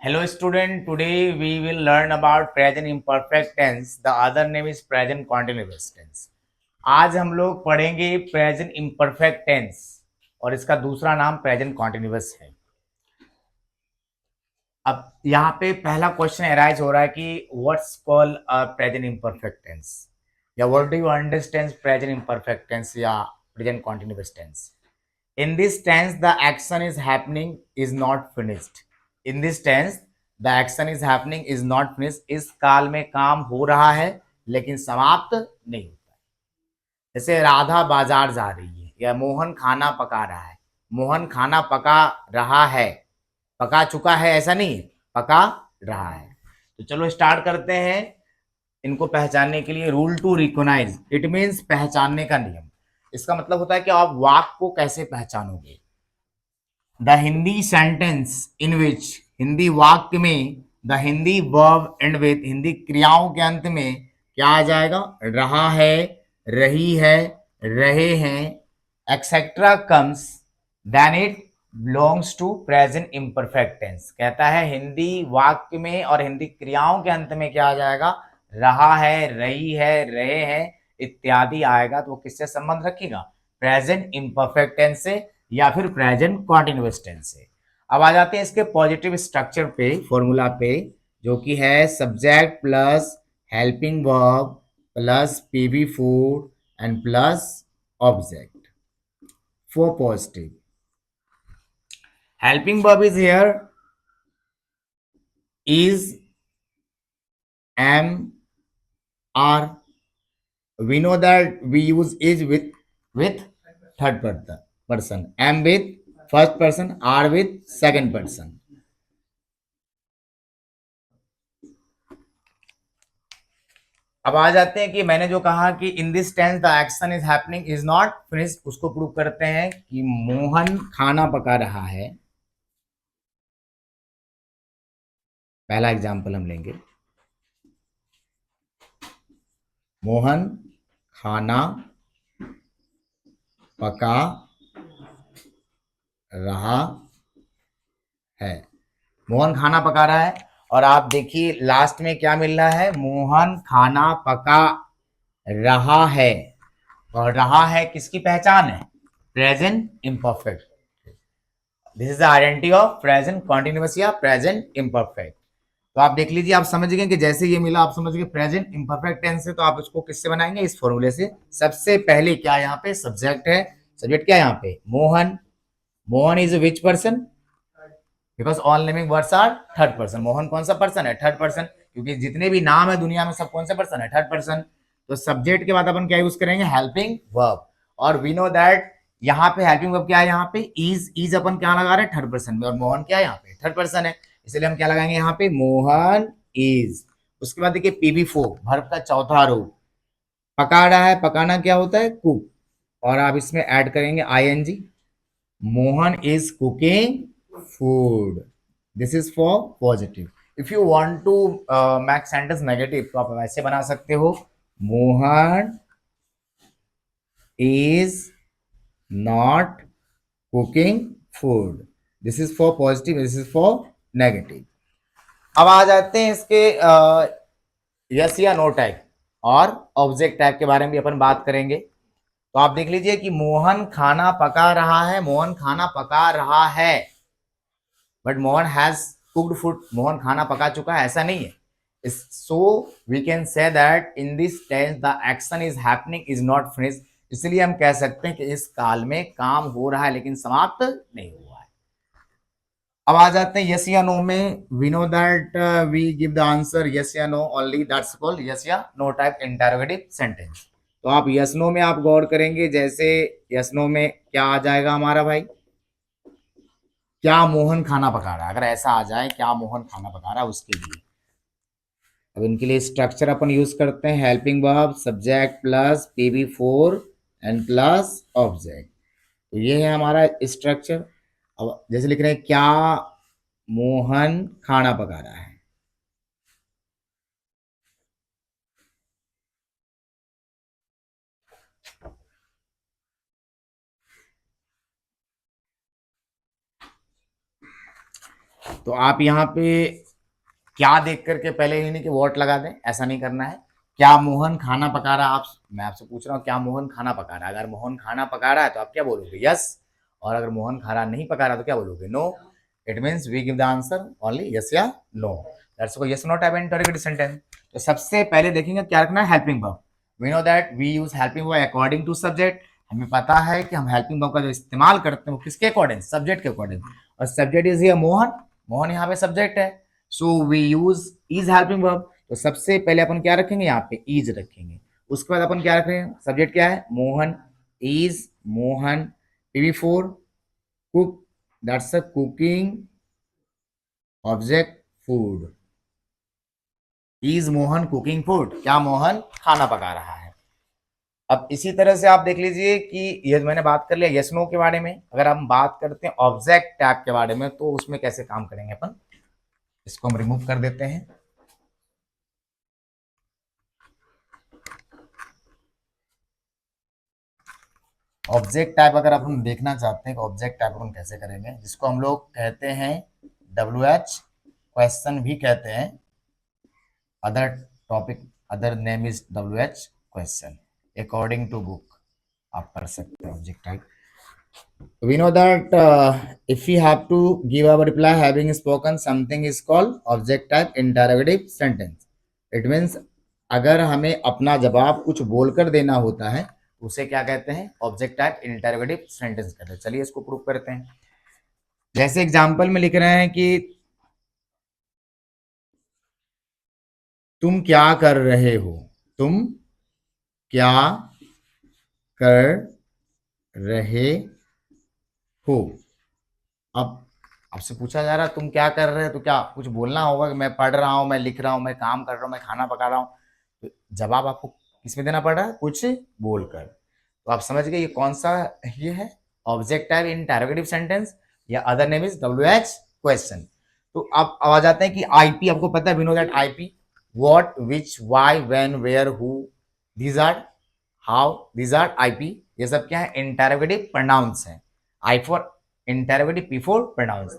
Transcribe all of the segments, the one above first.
Hello student, today we will learn about present imperfect tense. The other name is present continuous tense. आज हम लोग पढ़ेंगे present imperfect tense और इसका दूसरा नाम प्रेजेंट कॉन्टिन्यूअस है। अब यहाँ पे पहला क्वेश्चन अराइज हो रहा है कि what's called a present imperfect tense या what do you understand present imperfect tense या present continuous tense. In this tense, the action is happening is not finished. In this tense, the action is happening is not finished. इस काल में काम हो रहा है लेकिन समाप्त नहीं होता है। जैसे राधा बाजार जा रही है या मोहन खाना पका रहा है। मोहन खाना पका रहा है, पका चुका है ऐसा नहीं है, पका रहा है। तो चलो स्टार्ट करते हैं। इनको पहचानने के लिए rule to recognize, it means पहचानने का नियम। इसका मतलब होता है कि आप वाक्य को कैसे पहचानोगे। द हिंदी सेंटेंस इन विच, हिंदी वाक्य में the Hindi verb and with, Hindi क्रियाओं के अंत में क्या आ जाएगा, रहा है, रही है, रहे हैं, etcetera comes, then it belongs to present imperfect tense. कहता है हिंदी वाक्य में और हिंदी क्रियाओं के अंत में क्या आ जाएगा, रहा है, रही है, रहे हैं इत्यादि आएगा तो वो किससे संबंध रखेगा, प्रेजेंट इम्परफेक्ट टेंस से या फिर प्रेजेंट कॉन्टिन्यूअस टेंस से। अब आ जाते हैं इसके पॉजिटिव स्ट्रक्चर पे, फॉर्मूला पे, जो कि है subject plus helping verb plus PV food and plus object for positive. Helping verb is here is, am, are. We know that we use is with third person, am with first person, are with second person. अब आ जाते हैं कि मैंने जो कहा कि in this tense the action is happening is not finished, उसको prove करते हैं कि मोहन खाना पका रहा है। पहला एग्जांपल हम लेंगे, मोहन खाना पका रहा है। मोहन खाना पका रहा है और आप देखिए लास्ट में क्या मिल रहा है, मोहन खाना पका रहा है। और रहा है किसकी पहचान है, present imperfect. This is the identity of present continuous या प्रेजेंट इम्परफेक्ट। तो आप देख लीजिए, आप समझ गए कि जैसे ये मिला आप समझ गए प्रेजेंट इम्परफेक्ट टेंस से, तो आप इसको किससे बनाएंगे, इस फॉर्मूले से। सबसे पहले क्या यहाँ पे सब्जेक्ट है, सब्जेक्ट क्या यहाँ पे, Mohan. Mohan is which person, because all naming words are third person. Mohan कौन सा पर्सन है, थर्ड पर्सन, क्योंकि जितने भी नाम है दुनिया में सब कौन से पर्सन है, थर्ड पर्सन। तो सब्जेक्ट के बाद अपन क्या यूज करेंगे, हेल्पिंग वर्ब। और वी नो दैट यहाँ पे हेल्पिंग वर्ब क्या है, यहाँ पे इज अपन क्या लगा रहे हैं, थर्ड पर्सन में, और मोहन क्या है यहाँ पे थर्ड पर्सन है, इसलिए हम क्या लगाएंगे यहाँ पे, मोहन इज। उसके बाद देखिए पीबी फोर, वर्ब का चौथा रूप, पका रहा है, पकाना क्या होता है, कुक, और आप इसमें ऐड करेंगे ING, Mohan is cooking food. This is for positive. If you want to make sentence negative तो आप ऐसे बना सकते हो, Mohan is not cooking food. This is for positive, this is for negative. अब आ जाते हैं इसके यस या नो टाइप और ऑब्जेक्ट टाइप के बारे में भी अपन बात करेंगे। तो आप देख लीजिए कि मोहन खाना पका रहा है, मोहन खाना पका रहा है, but Mohan has cooked food, Mohan खाना पका चुका है ऐसा नहीं है। So we can say that in this tense the action is happening is not finished. इसलिए हम कह सकते हैं कि इस काल में काम हो रहा है लेकिन समाप्त नहीं हुआ है। अब आ जाते हैं यस या नो में। We know that we give the answer yes या no only, that's called yes या नो टाइप इंटरोगेटिव सेंटेंस। तो आप यस नो में आप गौर करेंगे, जैसे यस नो में क्या आ जाएगा हमारा भाई, क्या मोहन खाना पका रहा है, अगर ऐसा आ जाए क्या मोहन खाना पका रहा है उसके लिए। अब इनके लिए स्ट्रक्चर अपन यूज करते हैं, helping verb subject plus PV four and plus object. तो ये है हमारा स्ट्रक्चर। अब जैसे लिख रहे हैं क्या मोहन खाना पका रहा है, तो आप यहाँ पे क्या देख करके पहले ही नहीं कि वॉट लगा दें, ऐसा नहीं करना है। क्या मोहन खाना पका रहा है? आप, मैं आपसे पूछ रहा हूँ क्या मोहन खाना पका रहा है? अगर मोहन खाना पका रहा है तो आप क्या बोलोगे? यस। और अगर मोहन खाना नहीं पका रहा तो क्या बोलोगे? No. It means we give the answer only yes या no. That's why yes no type interrogative sentence. तो सबसे पहले देखेंगे क्या रखना है, helping verb. We know that we use helping verb according to subject. हमें पता है कि हम हेल्पिंग वर्ब का जो इस्तेमाल करते हैं वो किसके अकॉर्डिंग? सब्जेक्ट के अकॉर्डिंग। और subject is here Mohan, Mohan यहाँ पे सब्जेक्ट है, so we use is helping verb. तो सबसे पहले अपन क्या रखेंगे? यहाँ पे इज रखेंगे। उसके बाद अपन क्या रख रहे हैं? सब्जेक्ट क्या है? Mohan, is Mohan, PV4 cook, that's a cooking object food. Is Mohan cooking food? क्या मोहन खाना पका रहा है? अब इसी तरह से आप देख लीजिए कि ये मैंने बात कर लिया यस नो के बारे में। अगर हम बात करते हैं ऑब्जेक्ट टैग के बारे में तो उसमें कैसे काम करेंगे अपन, इसको हम रिमूव कर देते हैं। ऑब्जेक्ट टाइप अगर अपन देखना चाहते हैं कि ऑब्जेक्ट टाइप अपन कैसे करेंगे, जिसको हम लोग कहते हैं WH क्वेश्चन भी कहते हैं। Other topic, other name is WH question according to book, आप पढ़ सकते हैं object type. We know that if we have to give our reply having spoken something is called object type interrogative sentence. It means अगर हमें अपना जवाब कुछ बोलकर देना होता है तो उसे क्या कहते हैं? ऑब्जेक्ट टाइप इंटरोगेटिव सेंटेंस कहते हैं। चलिए इसको प्रूव करते हैं। जैसे एग्जांपल में लिख रहे हैं कि तुम क्या कर रहे हो? तुम क्या कर रहे हो? अब आपसे पूछा जा रहा है तुम क्या कर रहे हो, तो क्या कुछ बोलना होगा कि मैं पढ़ रहा हूँ, मैं लिख रहा हूँ, मैं काम कर रहा हूँ, मैं खाना पका रहा हूँ। तो जवाब आपको किसमें देना पड़ रहा है? कुछ बोलकर। तो आप समझ गए ये कौन सा ये है? ऑब्जेक्ट टाइप इंटरोगेटिव सेंटेंस, या other name is WH question. तो अब आ जाते हैं कि IP, आपको पता है we know that IP what, which, why, when, where, who, these are how, these are IP। ये सब क्या है? इंटरोगेटिव प्रोनाउंस है। I for interrogative, P for pronouns.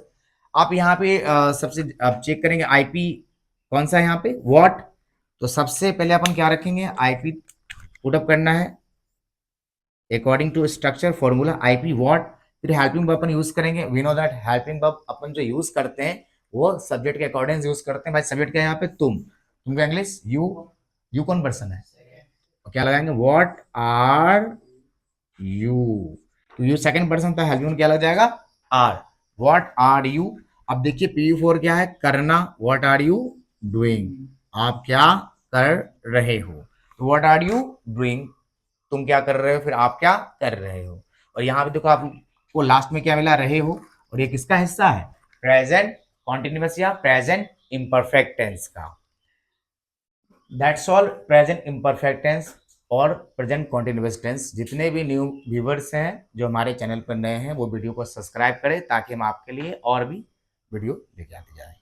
आप यहाँ पे सबसे आप चेक करेंगे IP कौन सा है यहाँ पे? व्हाट। तो सबसे पहले अपन क्या रखेंगे? IP पुटअप करना है according to structure formula IP what. फिर हेल्पिंग वर्ब अपन यूज करेंगे। We know that helping verb अपन जो यूज करते हैं वो सब्जेक्ट के अकॉर्डिंग यूज करते हैं। भाई सब्जेक्ट क्या है यहाँ पे? तुम का इंग्लिश यू, यू कौन पर्सन है? और क्या लगाएंगे? What are you. तो यू सेकंड पर्सन था, हेल्पिंग क्या लग जाएगा? आर। What are you. अब देखिए PV4 क्या है? करना। What are you doing? आप क्या कर रहे हो? तो व्हाट आर यू डूइंग, तुम क्या कर रहे हो, फिर आप क्या कर रहे हो। और यहाँ पे देखो आपको लास्ट में क्या मिला? रहे हो। और ये किसका हिस्सा है? प्रेजेंट कॉन्टिन्यूअस या प्रेजेंट इम्परफेक्ट टेंस का। That's all present imperfect tense और प्रेजेंट कॉन्टिन्यूअस टेंस। जितने भी न्यू व्यूवर्स हैं जो हमारे चैनल पर नए हैं वो वीडियो को सब्सक्राइब करें ताकि हम आपके लिए और भी वीडियो लेके आते जाएं।